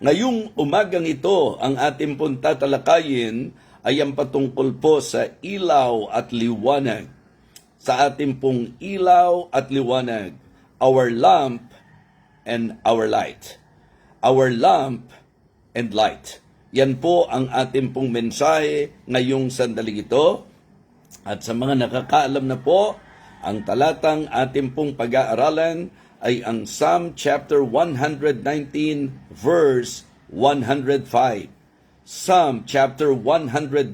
Ngayong umagang ito, ang ating pong tatalakayin ay ang patungkol po sa ilaw at liwanag. Sa ating pong ilaw at liwanag, our lamp and our light. Our lamp and light. Yan po ang ating pong mensahe ngayong sandaling ito. At sa mga nakakaalam na po, ang talatang ating pong pag-aaralan ay ang Psalm chapter 119 verse 105. Psalm chapter 119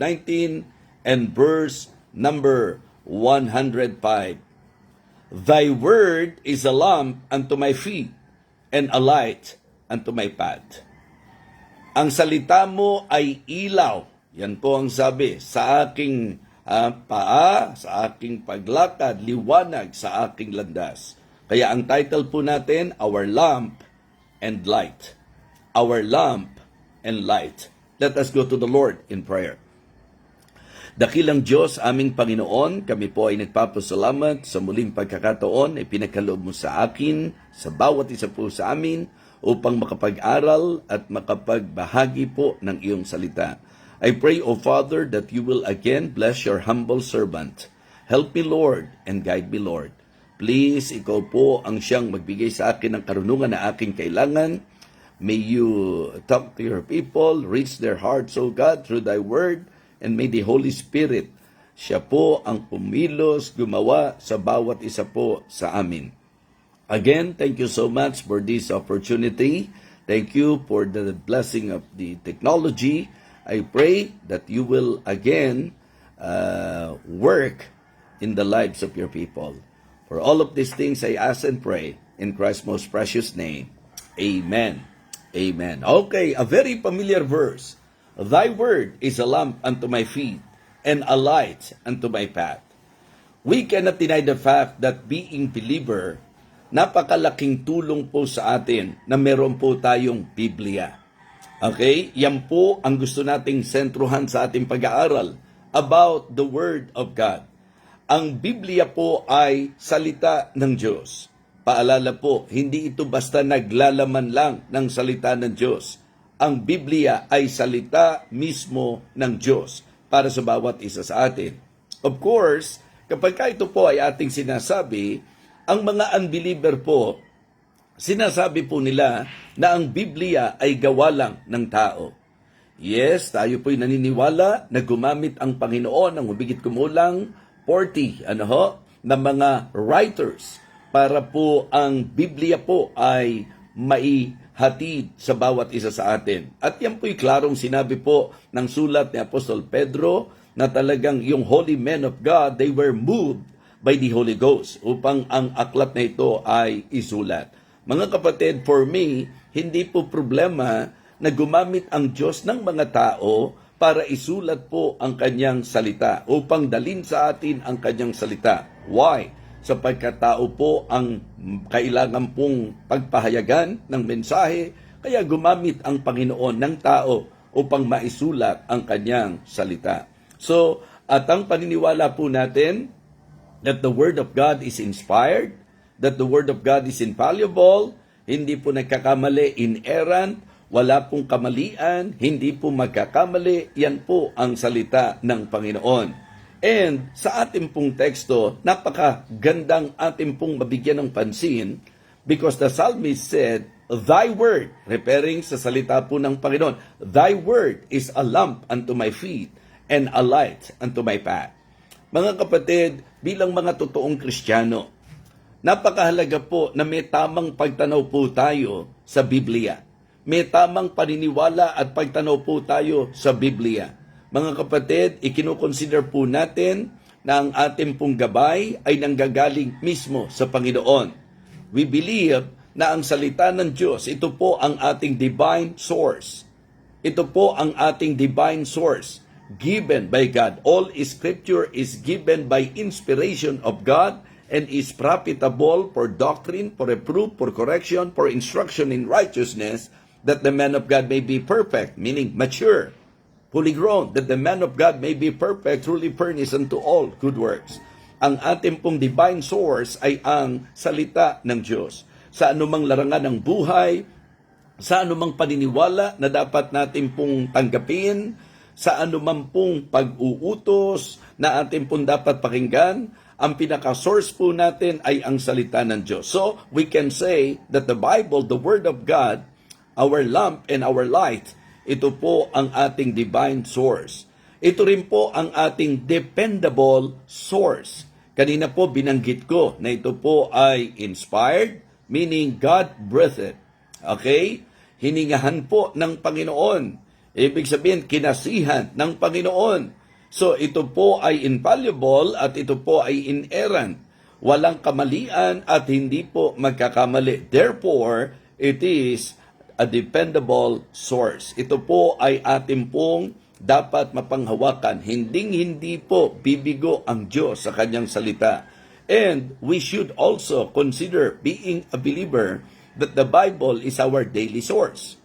and verse number 105. Thy word is a lamp unto my feet and a light unto my path. Ang salita mo ay ilaw. Yan po ang sabi sa aking paa, sa aking paglakad, liwanag sa aking landas. Kaya ang title po natin, Our Lamp and Light. Our Lamp and Light. Let us go to the Lord in prayer. Dakilang Diyos, aming Panginoon, kami po ay nagpapasalamat sa muling pagkakataon ay pinagkaloob mo sa akin, sa bawat isa po sa amin, upang makapag-aral at makapagbahagi po ng iyong salita. I pray, O Father, that you will again bless your humble servant. Help me, Lord, and guide me, Lord. Please, ikaw po ang siyang magbigay sa akin ng karunungan na aking kailangan. May you talk to your people, reach their hearts, O God, through thy word, and may the Holy Spirit, siya po ang pumilos, gumawa sa bawat isa po sa amin. Again, thank you so much for this opportunity. Thank you for the blessing of the technology. I pray that you will again work in the lives of your people. For all of these things I ask and pray in Christ's most precious name. Amen. Amen. Okay, a very familiar verse. Thy word is a lamp unto my feet and a light unto my path. We cannot deny the fact that being believer, napakalaking tulong po sa atin na meron po tayong Biblia. Okay? Yan po ang gusto nating sentruhan sa ating pag-aaral about the Word of God. Ang Biblia po ay salita ng Diyos. Paalala po, hindi ito basta naglalaman lang ng salita ng Diyos. Ang Biblia ay salita mismo ng Diyos para sa bawat isa sa atin. Of course, kapag ito po ay ating sinasabi, ang mga unbeliever po, sinasabi po nila na ang Biblia ay gawa lang ng tao. Yes, tayo po'y naniniwala na gumamit ang Panginoon ng hubigit kumulang 40 na mga writers para po ang Biblia po ay maihatid sa bawat isa sa atin. At yan po'y klarong sinabi po ng sulat ni Apostol Pedro na talagang yung holy men of God, they were moved by the Holy Ghost upang ang aklat na ito ay isulat. Mga kapatid, for me, hindi po problema na gumamit ang Diyos ng mga tao para isulat po ang kanyang salita, upang dalin sa atin ang kanyang salita. Why? Sapagkat tao po ang kailangan pong pagpahayagan ng mensahe, kaya gumamit ang Panginoon ng tao upang maisulat ang kanyang salita. So, at ang paniniwala po natin that the Word of God is inspired, that the Word of God is infallible, hindi po nagkakamali, inerrant, wala pong kamalian, hindi po magkakamali, yan po ang salita ng Panginoon. And sa ating pong teksto, napakagandang ating pong mabigyan ng pansin because the psalmist said, Thy word, referring sa salita po ng Panginoon, Thy word is a lamp unto my feet and a light unto my path. Mga kapatid, bilang mga totoong Kristiyano, napakahalaga po na may tamang pagtanaw po tayo sa Biblia. May tamang paniniwala at pagtanaw po tayo sa Biblia. Mga kapatid, ikinukonsider po natin na ang ating pong gabay ay nanggagaling mismo sa Panginoon. We believe na ang salita ng Diyos, ito po ang ating divine source. Ito po ang ating divine source given by God. All Scripture is given by inspiration of God and is profitable for doctrine, for reproof, for correction, for instruction in righteousness, that the man of God may be perfect, meaning mature, fully grown, that the man of God may be perfect, truly furnished unto all good works. Ang ating pong divine source ay ang salita ng Diyos. Sa anumang larangan ng buhay, sa anumang paniniwala na dapat natin pong tanggapin, sa anumang pong pag-uutos na atin pong dapat pakinggan, ang pinaka-source po natin ay ang salita ng Diyos. So, we can say that the Bible, the Word of God, our lamp and our light, ito po ang ating divine source. Ito rin po ang ating dependable source. Kanina po binanggit ko na ito po ay inspired, meaning God breathed it. Okay? Hiningahan po ng Panginoon. Ibig sabihin, kinasihan ng Panginoon. So, ito po ay infallible at ito po ay inerrant. Walang kamalian at hindi po magkakamali. Therefore, it is a dependable source. Ito po ay ating pong dapat mapanghawakan. Hindi po bibigo ang Diyos sa kanyang salita. And we should also consider being a believer that the Bible is our daily source.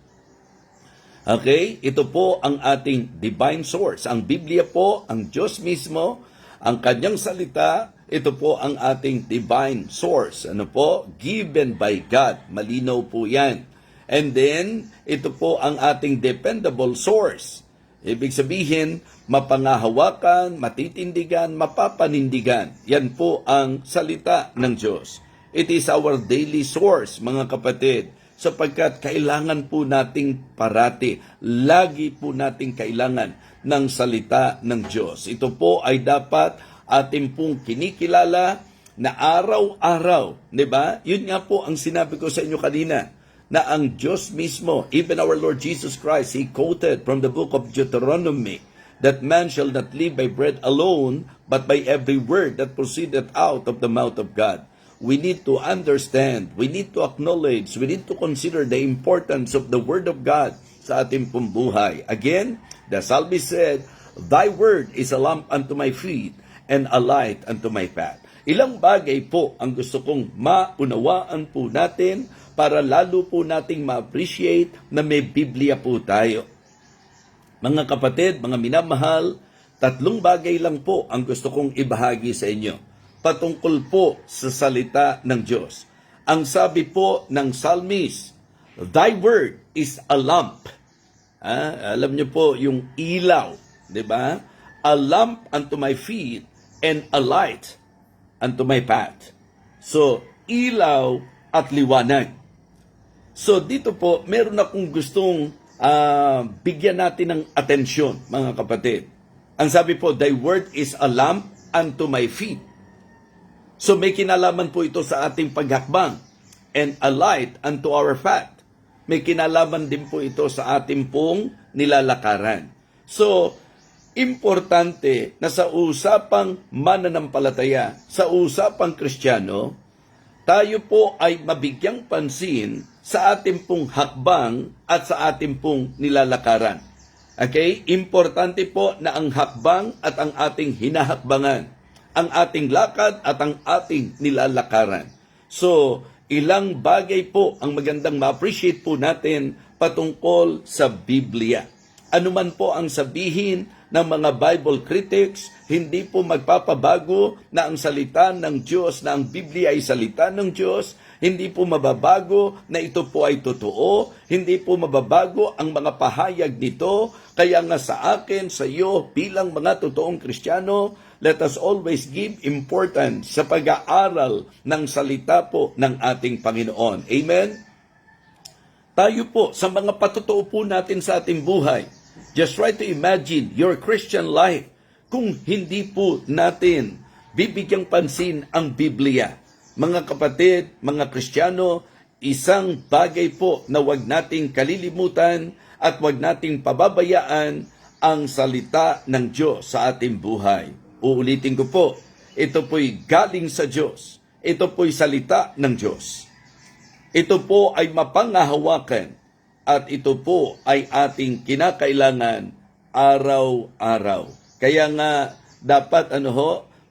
Okay? Ito po ang ating divine source. Ang Biblia po, ang Diyos mismo, ang kanyang salita, ito po ang ating divine source. Ano po? Given by God. Malinaw po yan. And then, ito po ang ating dependable source. Ibig sabihin, mapangahawakan, matitindigan, mapapanindigan. Yan po ang salita ng Diyos. It is our daily source, mga kapatid, sapagkat kailangan po nating parati, lagi po nating kailangan ng salita ng Diyos. Ito po ay dapat ating pong kinikilala na araw-araw, di ba? Yun nga po ang sinabi ko sa inyo kanina, na ang Diyos mismo, even our Lord Jesus Christ, He quoted from the book of Deuteronomy, that man shall not live by bread alone, but by every word that proceedeth out of the mouth of God. We need to understand, we need to acknowledge, we need to consider the importance of the Word of God sa ating pong buhay. Again, the psalmist said, Thy word is a lamp unto my feet and a light unto my path. Ilang bagay po ang gusto kong maunawaan po natin para lalo po nating ma-appreciate na may Biblia po tayo. Mga kapatid, mga minamahal, 3 bagay lang po ang gusto kong ibahagi sa inyo patungkol po sa salita ng Diyos. Ang sabi po ng psalmist, Thy word is a lamp. Alam niyo po yung ilaw, di ba? A lamp unto my feet and a light unto my path. So, ilaw at liwanag. So, dito po, meron akong gustong bigyan natin ng atensyon, mga kapatid. Ang sabi po, Thy word is a lamp unto my feet. So, may kinalaman po ito sa ating paghakbang. And a light unto our path. May kinalaman din po ito sa ating pong nilalakaran. So, importante na sa usapang mananampalataya, sa usapang Kristiyano, tayo po ay mabigyang pansin sa ating pong hakbang at sa ating pong nilalakaran. Okay? Importante po na ang hakbang at ang ating hinahakbangan, ang ating lakad at ang ating nilalakaran. So, ilang bagay po ang magandang ma-appreciate po natin patungkol sa Biblia. Ano man po ang sabihin ng mga Bible critics, hindi po magpapabago na ang salita ng Diyos, na ang Biblia ay salita ng Diyos. Hindi po mababago na ito po ay totoo. Hindi po mababago ang mga pahayag nito. Kaya nga sa akin, sa iyo, bilang mga totoong Kristiyano, let us always give importance sa pag-aaral ng salita po ng ating Panginoon. Amen? Tayo po, sa mga patotoo po natin sa ating buhay, just try to imagine your Christian life kung hindi po natin bibigyang pansin ang Biblia. Mga kapatid, mga Kristiyano, isang bagay po na wag nating kalilimutan at wag nating pababayaan ang salita ng Diyos sa ating buhay. Uulitin ko po, ito po'y galing sa Diyos. Ito po'y salita ng Diyos. Ito po ay mapangahawakan at ito po ay ating kinakailangan araw-araw. Kaya nga dapat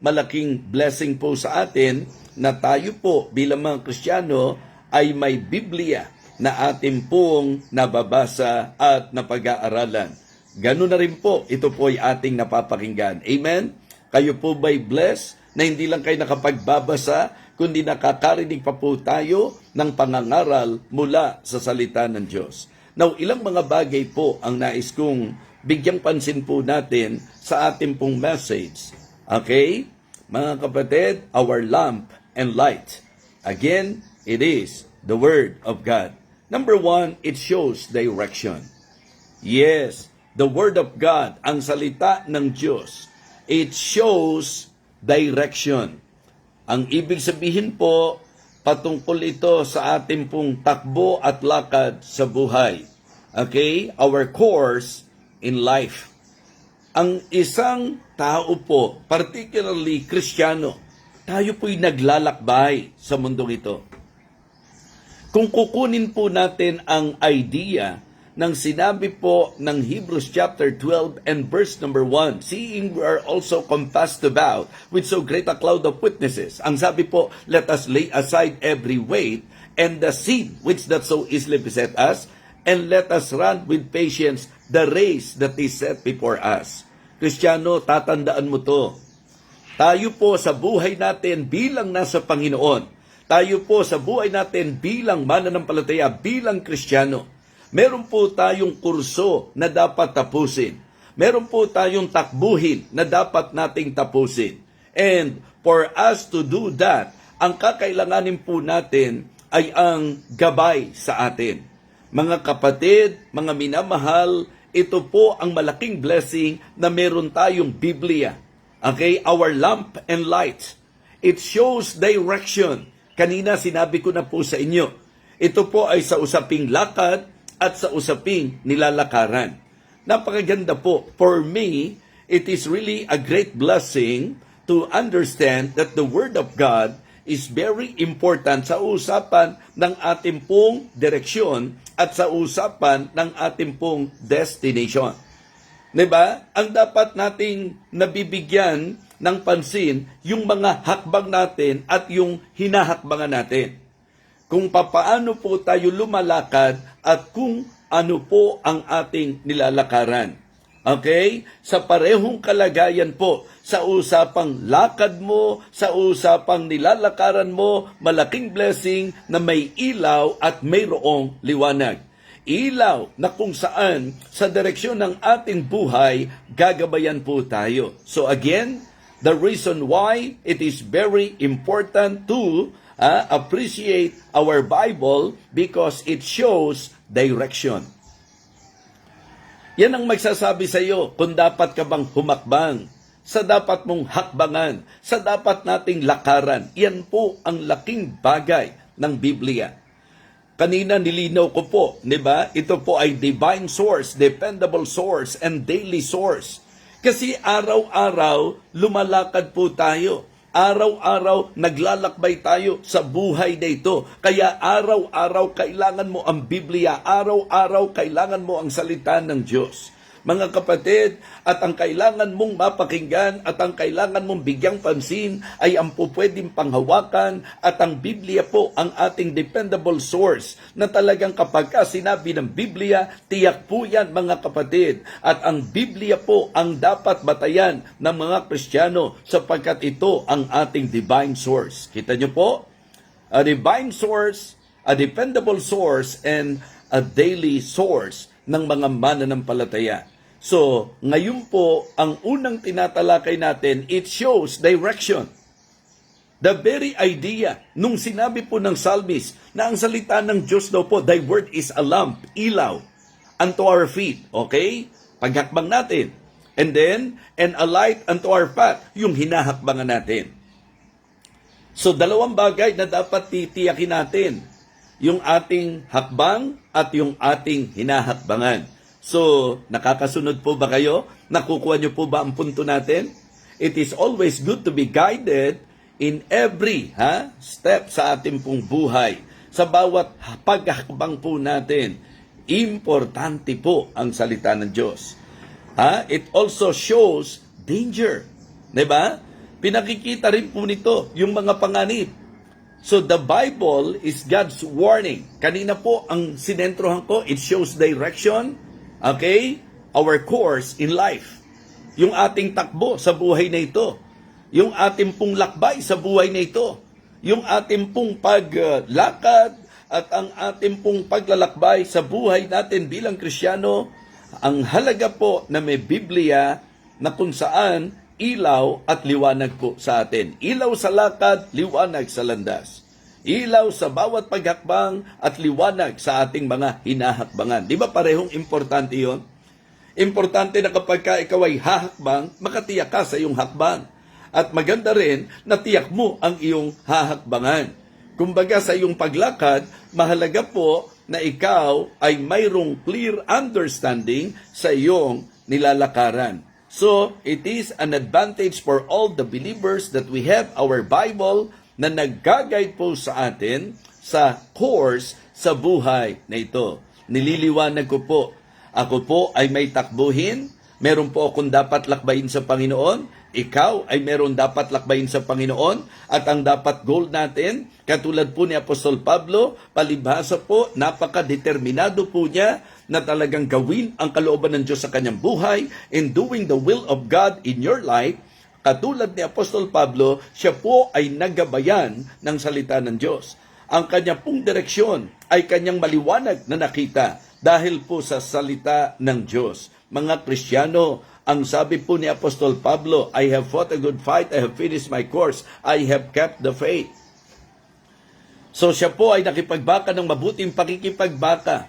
malaking blessing po sa atin na tayo po bilang mga Kristiyano ay may Biblia na atin pong nababasa at napag-aaralan. Ganun na rin po, ito po ay ating napapakinggan. Amen? Kayo po ba'y blessed na hindi lang kayo nakapagbabasa, kundi nakakarinig pa po tayo ng pangangaral mula sa salita ng Diyos. Now, ilang mga bagay po ang nais kong bigyang pansin po natin sa ating pong message. Okay? Mga kapatid, our lamp and light. Again, it is the Word of God. Number one, it shows direction. Yes, the Word of God, ang salita ng Diyos, it shows direction. Ang ibig sabihin po, patungkol ito sa ating pong takbo at lakad sa buhay. Okay? Our course in life. Ang isang tao po, particularly Kristiyano, tayo po'y naglalakbay sa mundong ito. Kung kukunin po natin ang idea ng sinabi po ng Hebrews chapter 12 and verse number 1, seeing we are also compassed about with so great a cloud of witnesses. Ang sabi po, let us lay aside every weight and the sin which that so easily beset us, and let us run with patience the race that is set before us. Kristiyano, tatandaan mo to. Tayo po sa buhay natin bilang nasa Panginoon. Tayo po sa buhay natin bilang mananampalataya, bilang Kristiyano. Meron po tayong kurso na dapat tapusin. Meron po tayong takbuhin na dapat nating tapusin. And for us to do that, ang kakailanganin po natin ay ang gabay sa atin. Mga kapatid, mga minamahal, ito po ang malaking blessing na meron tayong Biblia. Okay? Our lamp and light. It shows direction. Kanina sinabi ko na po sa inyo. Ito po ay sa usaping lakad at sa usaping nilalakaran. Napakaganda po. For me, it is really a great blessing to understand that the Word of God is very important sa usapan ng ating pong direksyon at sa usapan ng ating pong destination. Diba? Ang dapat nating nabibigyan ng pansin yung mga hakbang natin at yung hinahakbangan natin. Kung papaano po tayo lumalakad at kung ano po ang ating nilalakaran. Okay? Sa parehong kalagayan po, sa usapang lakad mo, sa usapang nilalakaran mo, malaking blessing na may ilaw at mayroong liwanag. Ilaw na kung saan sa direksyon ng ating buhay, gagabayan po tayo. So again, the reason why it is very important to appreciate our Bible because it shows direction. Yan ang magsasabi sa iyo kung dapat ka bang humakbang, sa dapat mong hakbangan, sa dapat nating lakaran. Yan po ang laking bagay ng Biblia. Kanina nilinaw ko po, di ba? Ito po ay divine source, dependable source, and daily source. Kasi araw-araw lumalakad po tayo. Araw-araw naglalakbay tayo sa buhay na ito. Kaya araw-araw kailangan mo ang Biblia. Araw-araw kailangan mo ang salita ng Diyos. Mga kapatid, at ang kailangan mong mapakinggan at ang kailangan mong bigyang pansin ay ang pupwedeng panghawakan at ang Biblia po ang ating dependable source na talagang kapag sinabi ng Biblia, tiyak po yan mga kapatid. At ang Biblia po ang dapat batayan ng mga Kristiyano sapagkat ito ang ating divine source. Kita niyo po? A divine source, a dependable source, and a daily source ng mga mananampalataya. So, ngayon po, ang unang tinatalakay natin, it shows direction. The very idea, nung sinabi po ng psalmist na ang salita ng Diyos daw po, thy word is a lamp, ilaw, unto our feet. Okay? Paghakbang natin. And then, and a light unto our path, yung hinahakbangan natin. So, dalawang bagay na dapat titiyakin natin. Yung ating hakbang at yung ating hinahakbangan. So, nakakasunod po ba kayo? Nakukuha niyo po ba ang punto natin? It is always good to be guided in every step sa ating pong buhay. Sa bawat paghakbang po natin, importante po ang salita ng Diyos. It also shows danger. Diba? Pinakikita rin po nito yung mga panganib. So the Bible is God's warning. Kanina po ang sinentrohan ko, it shows direction. Okay? Our course in life. Yung ating takbo sa buhay na ito. Yung ating pong lakbay sa buhay na ito. yung ating pong paglakad at ang ating pong paglalakbay sa buhay natin bilang Kristiyano, ang halaga po na may Biblia na kung saan ilaw at liwanag po sa atin. Ilaw sa lakad, liwanag sa landas. Ilaw sa bawat paghakbang at liwanag sa ating mga hinahakbangan. Di ba parehong importante yon? Importante na kapag ka ikaw ay hahakbang, makatiyak ka sa iyong hakbang. At maganda rin na tiyak mo ang iyong hahakbangan. Kumbaga sa iyong paglakad, mahalaga po na ikaw ay mayroong clear understanding sa iyong nilalakaran. So, it is an advantage for all the believers that we have our Bible na nag-guide po sa atin sa course sa buhay na ito. Nililiwanag ko po, ako po ay may takbuhin, meron po akong dapat lakbayin sa Panginoon, ikaw ay meron dapat lakbayin sa Panginoon, at ang dapat goal natin, katulad po ni Apostol Pablo, palibhasa po, napaka-determinado po niya na talagang gawin ang kalooban ng Diyos sa kanyang buhay in doing the will of God in your life. Katulad ni Apostol Pablo, siya po ay naggabayan ng salita ng Diyos. Ang kanya pong direksyon ay kanyang maliwanag na nakita dahil po sa salita ng Diyos. Mga Kristiyano, ang sabi po ni Apostol Pablo, I have fought a good fight, I have finished my course, I have kept the faith. So siya po ay nakipagbaka ng mabuting pakikipagbaka.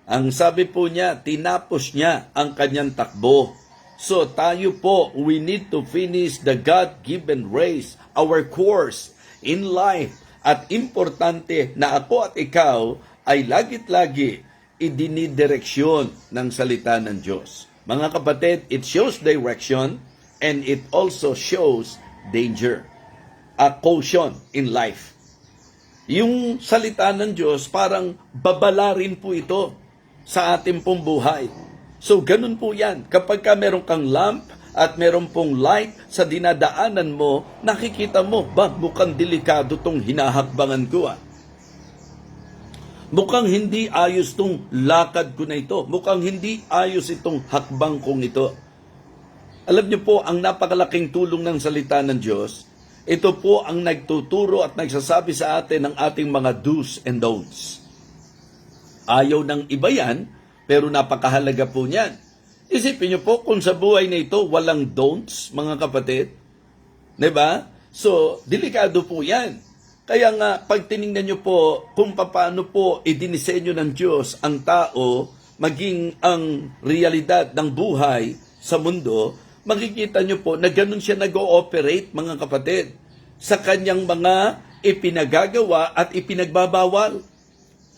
Ang sabi po niya, tinapos niya ang kanyang takbo. So tayo po, we need to finish the God-given race, our course in life. At importante na ako at ikaw ay lagit-lagi idinidireksyon ng salita ng Diyos. Mga kapatid, it shows direction and it also shows danger. A caution in life. Yung salita ng Diyos, parang babala rin po ito sa ating pong buhay. So, ganun po yan. Kapag ka meron kang lamp at meron pong light sa dinadaanan mo, nakikita mo, mukhang delikado tong hinahakbangan ko. Mukhang hindi ayos tong lakad ko na ito. Mukhang hindi ayos itong hakbang kong ito. Alam niyo po, ang napakalaking tulong ng salita ng Diyos, ito po ang nagtuturo at nagsasabi sa atin ng ating mga do's and don'ts. Ayaw ng iba yan, pero napakahalaga po niyan. Isipin niyo po kung sa buhay na ito walang don'ts, mga kapatid. Diba? So, delikado po yan. Kaya nga, pag tinignan niyo po kung paano po idinisenyo ng Diyos ang tao, maging ang realidad ng buhay sa mundo, makikita niyo po na ganun siya nag-ooperate, mga kapatid, sa kanyang mga ipinagagawa at ipinagbabawal.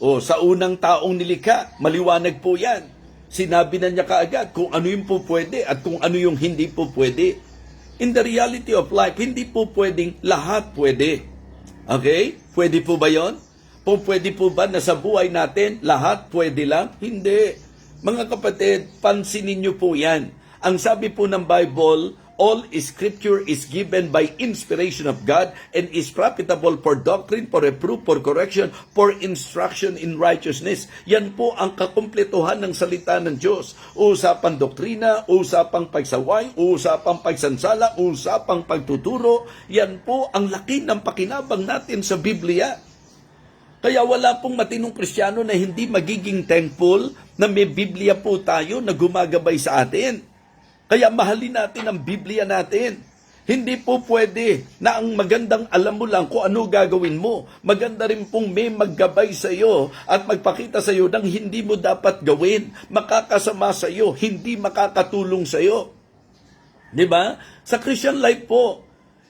O sa unang taong nilikha, maliwanag po yan. Sinabi na niya kaagad kung ano yung po pwede at kung ano yung hindi po pwede. In the reality of life, hindi po pwedeng lahat pwede. Okay? Pwede po ba yon? Pwede po ba na sa buhay natin, lahat pwede lang? Hindi. Mga kapatid, pansinin niyo po yan. Ang sabi po ng Bible, all Scripture is given by inspiration of God and is profitable for doctrine, for reproof, for correction, for instruction in righteousness. Yan po ang kakumpletuhan ng salita ng Diyos. Usapang doktrina, usapang pagsaway, usapang pagsansala, usapang pagtuturo. Yan po ang laki ng pakinabang natin sa Biblia. Kaya wala pong matinong Kristiyano na hindi magiging thankful na may Biblia po tayo na gumagabay sa atin. Kaya mahalin natin ang Biblia natin. Hindi po pwede na ang magandang alam mo lang kung ano gagawin mo. Maganda rin pong may maggabay sa iyo at magpakita sa iyo ng hindi mo dapat gawin. Makakasama sa iyo, hindi makakatulong sa iyo. Diba? Sa Christian life po,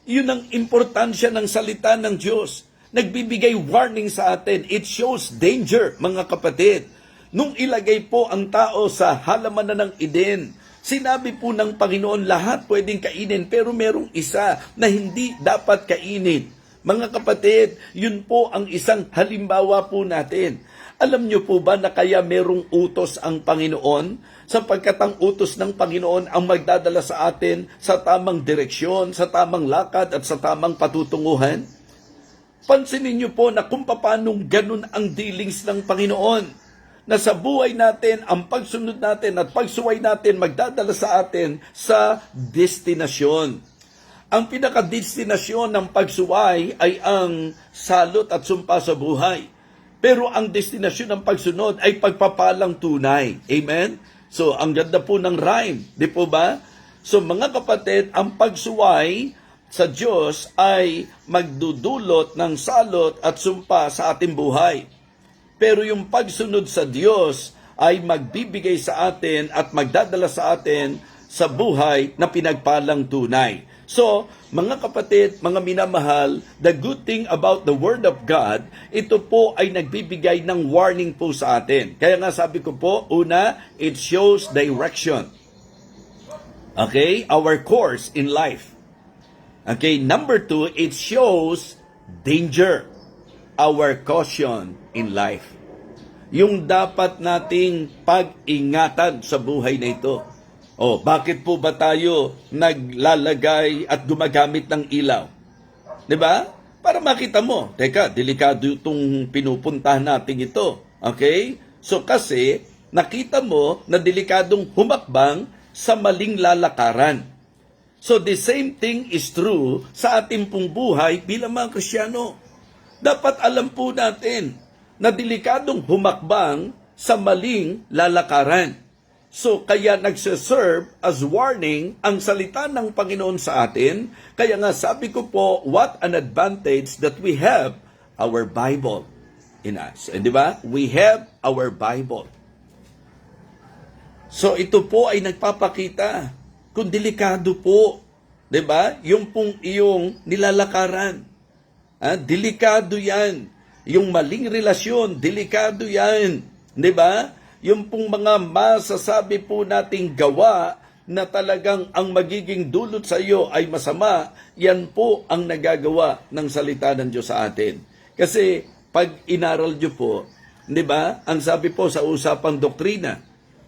yun ang importansya ng salita ng Diyos. Nagbibigay warning sa atin. It shows danger, mga kapatid. Nung ilagay po ang tao sa halamanan ng Eden, sinabi po ng Panginoon, lahat pwedeng kainin, pero merong isa na hindi dapat kainin. Mga kapatid, yun po ang isang halimbawa po natin. Alam niyo po ba na kaya merong utos ang Panginoon? Sapagkat ang utos ng Panginoon ang magdadala sa atin sa tamang direksyon, sa tamang lakad at sa tamang patutunguhan. Pansinin niyo po na kung paano ganun ang dealings ng Panginoon. Na sa buhay natin, ang pagsunod natin at pagsuway natin magdadala sa atin sa destinasyon. Ang pinakadestinasyon ng pagsuway ay ang salot at sumpa sa buhay. Pero ang destinasyon ng pagsunod ay pagpapalang tunay. Amen? So, ang ganda po ng rhyme. Di po ba? So, mga kapatid, ang pagsuway sa Diyos ay magdudulot ng salot at sumpa sa ating buhay. Pero yung pagsunod sa Diyos ay magbibigay sa atin at magdadala sa atin sa buhay na pinagpalang tunay. So, mga kapatid, mga minamahal, the good thing about the Word of God, ito po ay nagbibigay ng warning po sa atin. Kaya nga sabi ko po, una, it shows direction. Okay? Our course in life. Okay? Number 2, it shows danger. Our caution in life. Yung dapat nating pag-ingatan sa buhay na ito. Bakit po ba tayo naglalagay at gumagamit ng ilaw? 'Di ba? Para makita mo, teka, delikado itong pinupuntahan natin ito. Okay? So kasi nakita mo na delikadong humakbang sa maling lalakaran. So the same thing is true sa ating pong buhay bilang mga Kristiyano. Dapat alam po natin na delikadong humakbang sa maling lalakaran. So, kaya nagsiserve as warning ang salita ng Panginoon sa atin. Kaya nga sabi ko po, what an advantage that we have our Bible in us. Di ba? We have our Bible. So, ito po ay nagpapakita kung delikado po. Di ba? Yung pong iyong nilalakaran. Delikado yan. Yung maling relasyon, delikado yan. Di ba? Yung pong mga masasabi po nating gawa na talagang ang magiging dulot sa iyo ay masama, yan po ang nagagawa ng salita ng Diyos sa atin. Kasi pag inaral nyo po, di ba, ang sabi po sa usapang doktrina,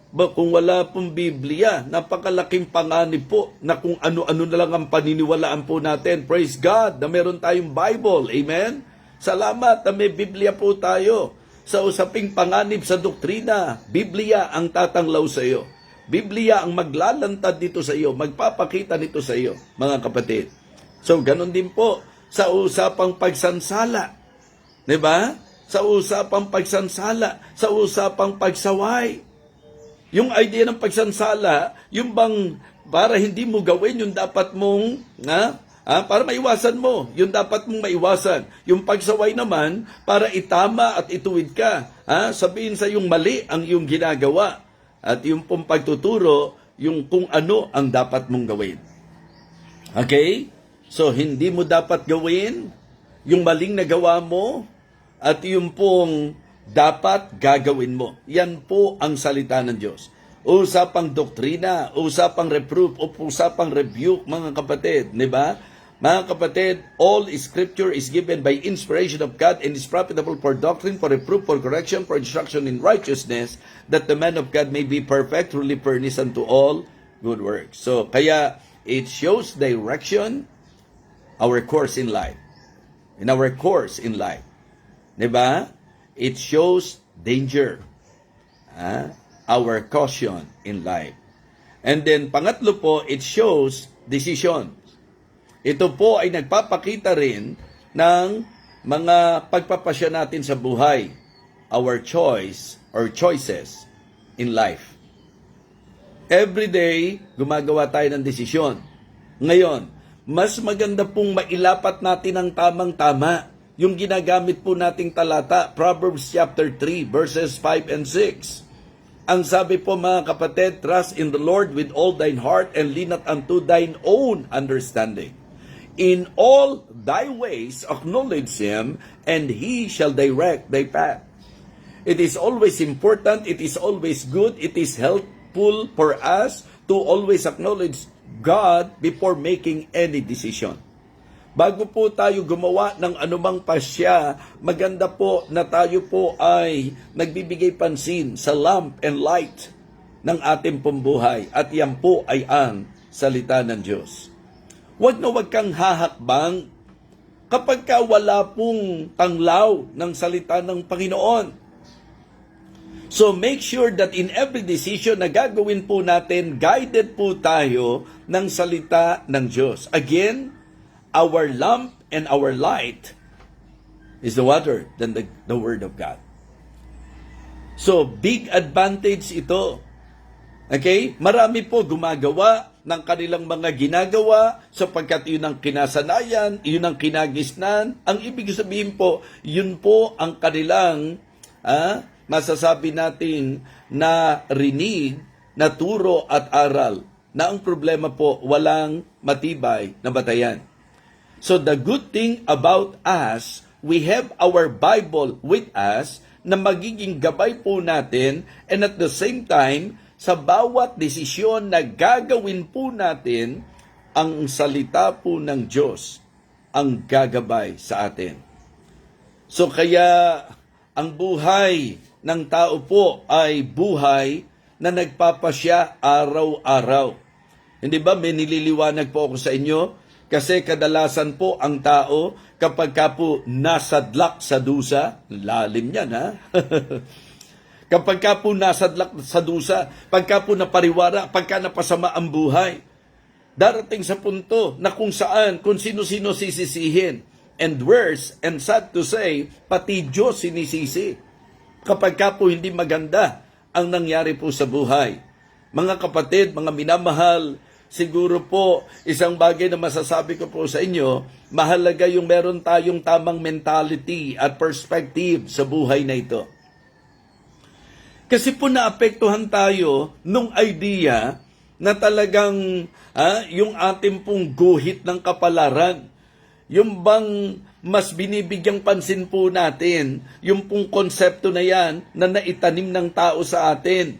kung wala pong Biblia, napakalaking panganib po na kung ano-ano na lang ang paniniwalaan po natin. Praise God na meron tayong Bible. Amen? Salamat na may Biblia po tayo. Sa usaping panganib sa doktrina, Biblia ang tatanglaw sa iyo. Biblia ang maglalantad dito sa iyo, magpapakita nito sa iyo, mga kapatid. So, ganun din po sa usapang pagsansala. 'Di ba? Sa usapang pagsansala, sa usapang pagsaway. Yung idea ng pagsansala, yung bang para hindi mo gawin yung dapat mong para maiwasan mo, yung dapat mong maiwasan. Yung pagsaway naman, para itama at ituwid ka. Sabihin sa yung mali ang iyong ginagawa. At yung pong pagtuturo, yung kung ano ang dapat mong gawin. Okay? So, hindi mo dapat gawin yung maling nagawa mo at yung pong dapat gagawin mo. Yan po ang salita ng Diyos. Usapang doktrina, usapang reproof, usapang rebuke, mga kapatid. Diba? Mga kapatid, all Scripture is given by inspiration of God and is profitable for doctrine, for reproof, for correction, for instruction in righteousness, that the man of God may be perfect, truly furnished unto all good works. So, kaya it shows direction, our course in life. In our course in life. Diba? It shows danger. Our caution in life. And then, pangatlo po, it shows decision. Ito po ay nagpapakita rin ng mga pagpapasya natin sa buhay. Our choice or choices in life. Every day, gumagawa tayo ng desisyon. Ngayon, mas maganda pong mailapat natin ang tamang-tama. Yung ginagamit po nating talata, Proverbs chapter 3, verses 5 and 6. Ang sabi po mga kapatid, trust in the Lord with all thine heart and lean not unto thine own understanding. In all thy ways acknowledge Him, and He shall direct thy path. It is always important, it is always good, it is helpful for us to always acknowledge God before making any decision. Bago po tayo gumawa ng anumang pasya, maganda po na tayo po ay nagbibigay pansin sa lamp and light ng ating pambuhay. At yan po ay ang salita ng Diyos. Huwag na huwag kang hahakbang kapag ka wala pong tanglaw ng salita ng Panginoon. So make sure that in every decision na gagawin po natin, guided po tayo ng salita ng Diyos. Again, our lamp and our light is the water than the Word of God. So big advantage ito. Okay? Marami po gumagawa ng kanilang mga ginagawa sapagkat yun ang kinasanayan, yun ang kinagisnan. Ang ibig sabihin po, yun po ang kanilang masasabi natin na rinig, na turo at aral. Na ang problema po, walang matibay na batayan. So the good thing about us, we have our Bible with us na magiging gabay po natin, and at the same time, sa bawat desisyon na gagawin po natin, ang salita po ng Diyos ang gagabay sa atin. So kaya ang buhay ng tao po ay buhay na nagpapasya araw-araw. Hindi ba may nililiwanag po ako sa inyo? Kasi kadalasan po ang tao kapag ka po nasadlak sa dusa, lalim yan ha? Kapag ka po nasadlak sa dusa, pagka po napariwara, pagka napasama ang buhay, darating sa punto na kung saan, kung sino-sino sisisihin. And worse, and sad to say, pati Diyos sinisisi. Kapag ka po hindi maganda ang nangyari po sa buhay. Mga kapatid, mga minamahal, siguro po, isang bagay na masasabi ko po sa inyo, mahalaga yung meron tayong tamang mentality at perspective sa buhay na ito. Kasi po naapektuhan tayo nung idea na talagang yung ating pong guhit ng kapalaran, yung bang mas binibigyang pansin po natin, yung pong konsepto na yan na naitanim ng tao sa atin,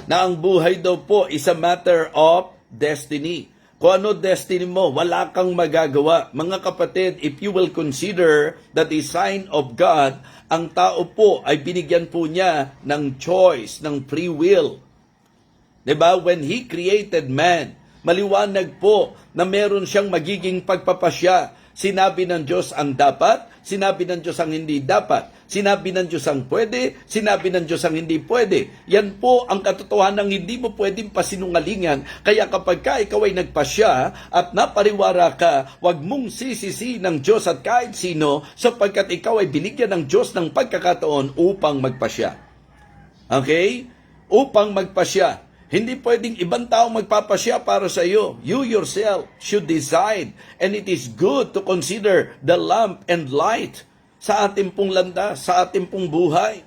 na ang buhay daw po is a matter of destiny. Kung ano destiny mo, wala kang magagawa. Mga kapatid, if you will consider the design of God, ang tao po ay binigyan po niya ng choice, ng free will. Diba? When He created man, maliwanag po na meron siyang magiging pagpapasya. Sinabi ng Diyos ang dapat, sinabi ng Diyos ang hindi dapat. Sinabi ng Diyos ang pwede, sinabi ng Diyos ang hindi pwede. Yan po ang katotohanan ng hindi mo pwedeng pasinungalingan. Kaya kapag ka ikaw ay nagpasya at napariwara ka, wag mong sisisi ng Diyos at kahit sino sapagkat ikaw ay binigyan ng Diyos ng pagkakataon upang magpasya. Okay? Upang magpasya. Hindi pwedeng ibang tao magpapasya para sa iyo. You yourself should decide. And it is good to consider the lamp and light sa ating pong landas, sa ating pong buhay.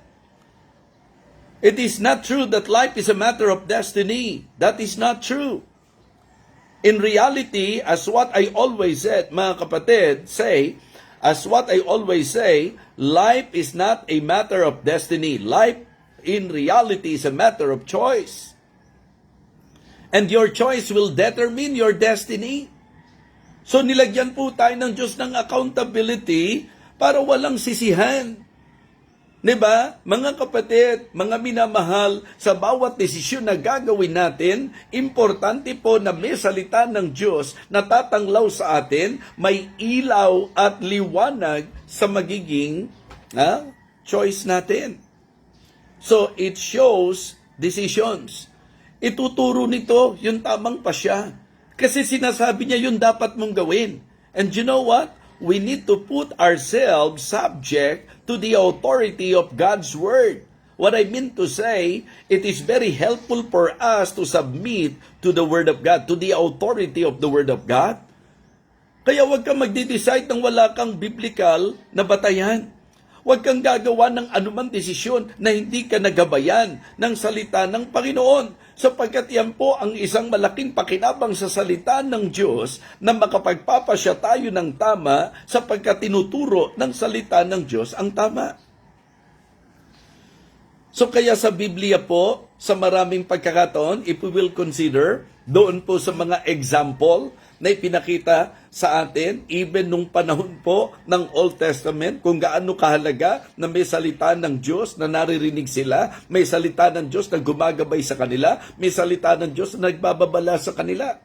It is not true that life is a matter of destiny. That is not true. In reality, as what I always said, mga kapatid, life is not a matter of destiny. Life in reality is a matter of choice. And your choice will determine your destiny. So nilagyan po tayo ng Diyos ng accountability para walang sisihan. Diba? Mga kapatid, mga minamahal, sa bawat desisyon na gagawin natin, importante po na may salita ng Diyos na tatanglaw sa atin, may ilaw at liwanag sa magiging choice natin. So it shows decisions. Ituturo nito yung tamang pasya. Kasi sinasabi niya yun dapat mong gawin. And you know what? We need to put ourselves subject to the authority of God's Word. What I mean to say, it is very helpful for us to submit to the Word of God, to the authority of the Word of God. Kaya huwag kang magde-decide nang wala kang biblical na batayan. Huwag kang gagawa ng anumang desisyon na hindi ka nagabayan ng salita ng Panginoon. Sapagkat yan po ang isang malaking pakinabang sa salita ng Diyos na makapagpapasya tayo ng tama sapagkat tinuturo ng salita ng Diyos ang tama. So kaya sa Biblia po, sa maraming pagkakataon, if we will consider, doon po sa mga example na ipinakita sa atin, even nung panahon po ng Old Testament, kung gaano kahalaga na may salita ng Diyos na naririnig sila, may salita ng Diyos na gumagabay sa kanila, may salita ng Diyos na nagbababala sa kanila.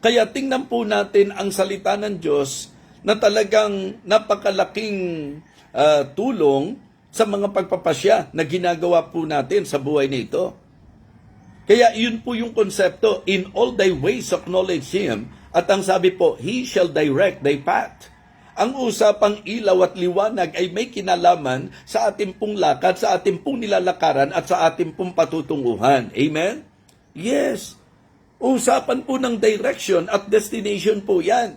Kaya tingnan po natin ang salita ng Diyos na talagang napakalaking tulong sa mga pagpapasya na ginagawa po natin sa buhay nito. Kaya yun po yung konsepto, in all thy ways acknowledge Him, at ang sabi po, He shall direct thy path. Ang usapang ilaw at liwanag ay may kinalaman sa ating pong lakad, sa ating pong nilalakaran at sa ating pong patutunguhan. Amen? Yes. Usapan po ng direction at destination po yan.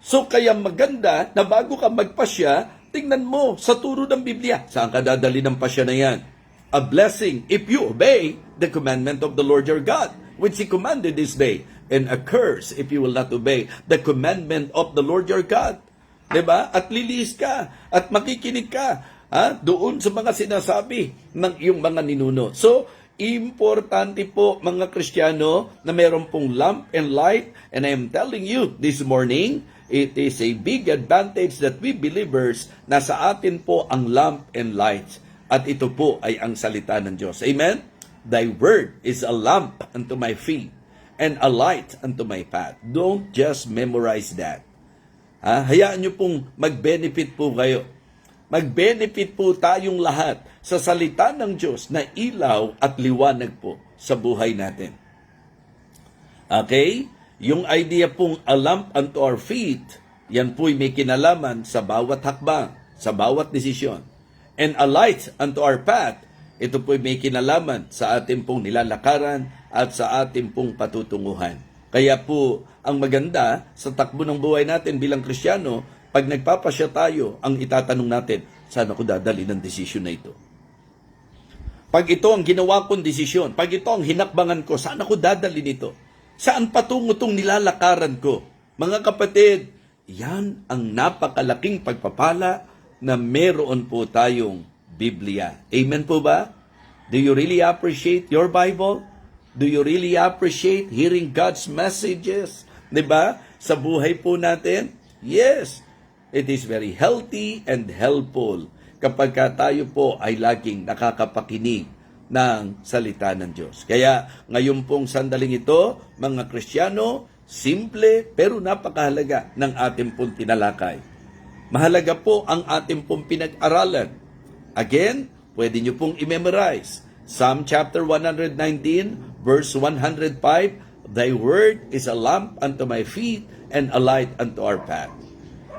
So kaya maganda na bago ka magpasya, tingnan mo sa turo ng Biblia. Saan ka dadali ng pasya na yan? A blessing if you obey the commandment of the Lord your God, which He commanded this day. And a curse if you will not obey the commandment of the Lord your God. Diba? At lilihis ka at makikinig ka doon sa mga sinasabi ng iyong mga ninuno. So, importante po mga Kristiyano na meron pong lamp and light. And I am telling you this morning, it is a big advantage that we believers na sa atin po ang lamp and light. At ito po ay ang salita ng Diyos. Amen? Thy word is a lamp unto my feet and a light unto my path. Don't just memorize that. Hayaan nyo pong mag-benefit po kayo. Mag-benefit po tayong lahat sa salita ng Diyos na ilaw at liwanag po sa buhay natin. Okay? Yung idea pong a lamp unto our feet, yan po'y may kinalaman sa bawat hakbang, sa bawat desisyon. And a light unto our path, ito po'y may kinalaman sa ating pong nilalakaran at sa ating pong patutunguhan. Kaya po, ang maganda sa takbo ng buhay natin bilang Kristiyano, pag nagpapasya tayo, ang itatanong natin, saan ako dadali ng desisyon na ito? Pag ito ang ginawa kong desisyon, pag ito ang hinakbangan ko, saan ako dadali nito? Saan patungo itong nilalakaran ko? Mga kapatid, yan ang napakalaking pagpapala na meron po tayong Biblia. Amen po ba? Do you really appreciate your Bible? Do you really appreciate hearing God's messages? Diba? Sa buhay po natin? Yes. It is very healthy and helpful kapag tayo po ay laging nakakapakinig ng salita ng Diyos. Kaya ngayon pong sandaling ito, mga Kristiyano, simple pero napakahalaga ng ating pong tinalakay. Mahalaga po ang ating pong pinag-aralan. Again, pwede nyo pong i-memorize. Psalm chapter 119, verse 105, Thy word is a lamp unto my feet and a light unto our path.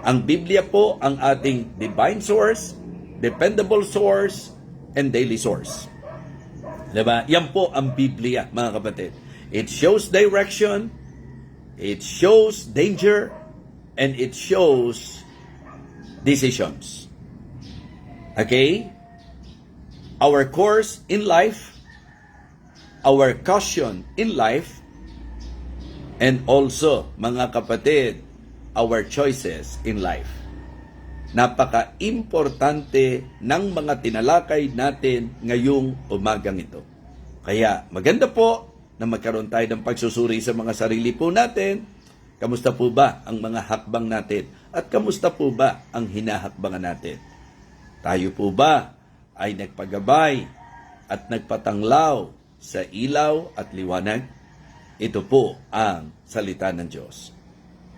Ang Biblia po ang ating divine source, dependable source, and daily source. Diba? Yan po ang Biblia, mga kapatid. It shows direction, it shows danger, and it shows decisions. Okay? Our course in life, our caution in life, and also, mga kapatid, our choices in life. Napaka-importante ng mga tinalakay natin ngayong umagang ito. Kaya maganda po na magkaroon tayo ng pagsusuri sa mga sarili po natin. Kamusta po ba ang mga hakbang natin? At kamusta po ba ang hinahakbangan natin? Tayo po ba ay nagpagabay at nagpatanglaw sa ilaw at liwanag? Ito po ang salita ng Diyos.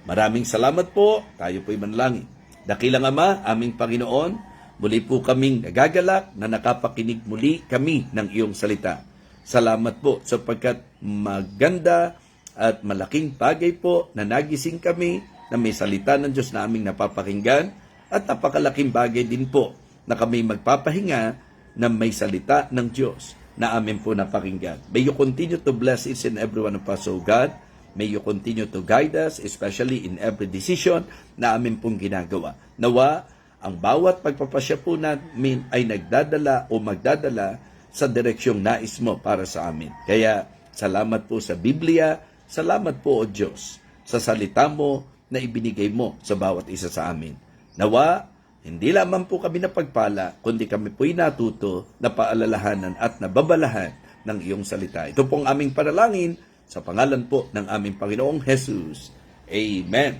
Maraming salamat po. Tayo po'y manalangin. Dakilang Ama, aming Panginoon, muli po kaming nagagalak na nakapakinig muli kami ng iyong salita. Salamat po sapagkat maganda at malaking bagay po na nagising kami na may salita ng Diyos na aming napapakinggan at napakalaking bagay din po na kami magpapahinga na may salita ng Diyos na amin po napakinggan. May you continue to bless each and every one of us, O God. May you continue to guide us, especially in every decision na amin pong ginagawa. Nawa, ang bawat pagpapasya po namin ay nagdadala o magdadala sa direksyong nais mo para sa amin. Kaya, salamat po sa Biblia, salamat po, O Diyos, sa salita mo na ibinigay mo sa bawat isa sa amin. Nawa, hindi lamang po kami napagpala, kundi kami po'y natuto na paalalahanan at nababalahan ng iyong salita. Ito pong aming panalangin sa pangalan po ng aming Panginoong Jesus. Amen.